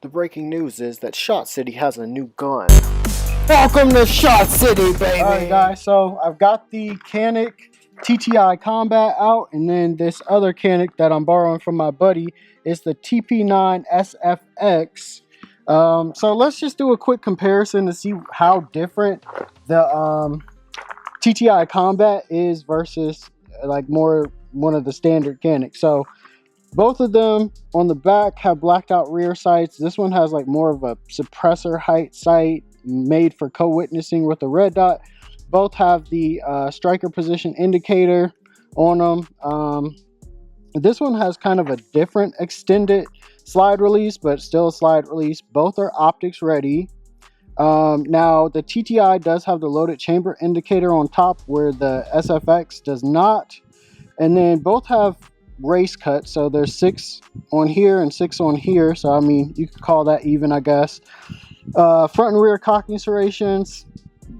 The breaking news is that Shotcity has a new gun. Welcome to Shotcity, baby! Alright guys, so I've got the Canik TTI Combat out, and then this other Canik that I'm borrowing from my buddy is the TP9 SFX. So let's just do a quick comparison to see how different the TTI Combat is versus like one of the standard Caniks. So both of them on the back have blacked out rear sights. This one has like more of a suppressor height sight made for co-witnessing with a red dot. Both have the striker position indicator on them. This one has kind of a different extended slide release, but still a slide release. Both are optics ready. Now the TTI does have the loaded chamber indicator on top where the SFX does not. And then both have race cuts, so there's 6 on here and 6 on here. So I mean, you could call that even, I guess. Front and rear cocking serrations,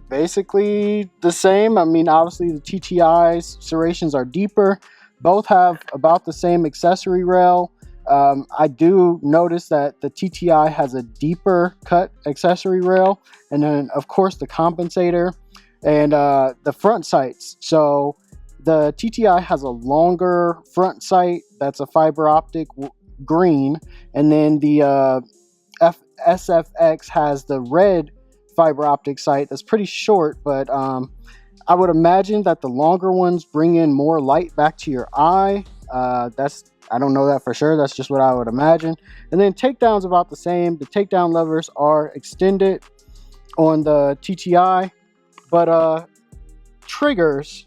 basically the same. I mean, obviously the TTI's serrations are deeper. Both have about the same accessory rail. I do notice that the TTI has a deeper cut accessory rail, and then of course the compensator and the front sights. So the TTI has a longer front sight that's a fiber optic green, and then the SFX has the red fiber optic sight that's pretty short, but I would imagine that the longer ones bring in more light back to your eye. I don't know that for sure. That's just what I would imagine. And then takedown's about the same. The takedown levers are extended on the TTI, but triggers,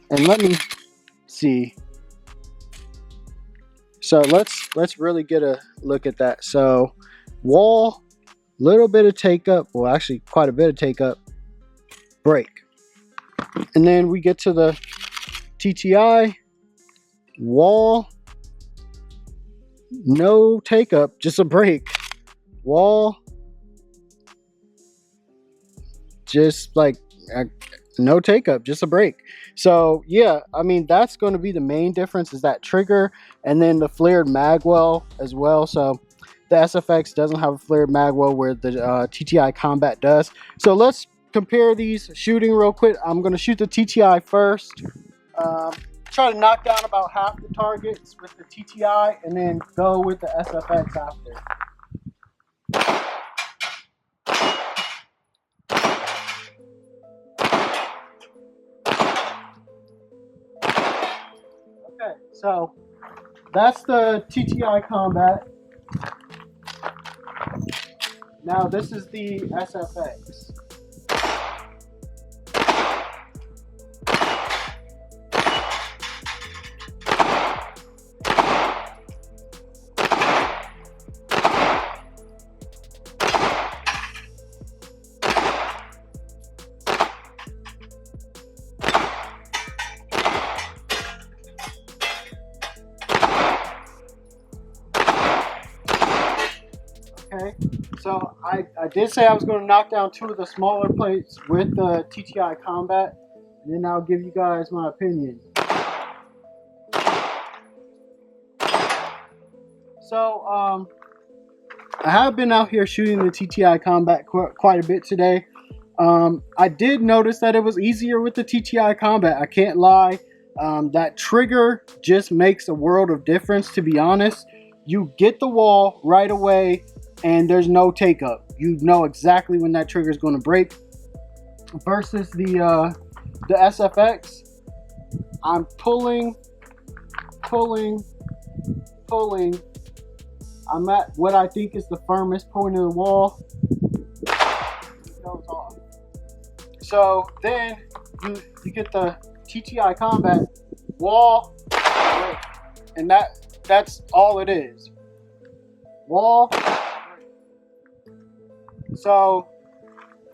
and let me see. So let's really get a look at that. So wall, little bit of take up, well actually quite a bit of take up, brake. And then we get to the TTI, wall, no take up, just a brake. Wall, just like no take up, just a brake. So yeah, I mean, that's going to be the main difference, is that trigger, and then the flared magwell as well. So the SFX doesn't have a flared magwell where the TTI Combat does. So let's compare these shooting real quick. I'm going to shoot the TTI first. Try to knock down about half the targets with the TTI, and then go with the SFX after. Okay, so that's the TTI Combat. Now this is the SFX. Okay, so I did say I was going to knock down 2 of the smaller plates with the TTI Combat, and then I'll give you guys my opinion. So I have been out here shooting the TTI Combat quite a bit today. I did notice that it was easier with the TTI Combat. I can't lie. That trigger just makes a world of difference, to be honest. You get the wall right away, and there's no take up. You know exactly when that trigger is going to break. Versus the SFX, I'm pulling. I'm at what I think is the firmest point of the wall. It goes off. So then you get the TTI Combat wall, and that's all it is. Wall. So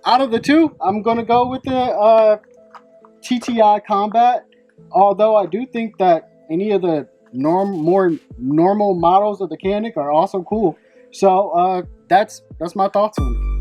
out of the 2, I'm gonna go with the TTI Combat. Although I do think that any of the more normal models of the Canik are also cool. So that's my thoughts on it.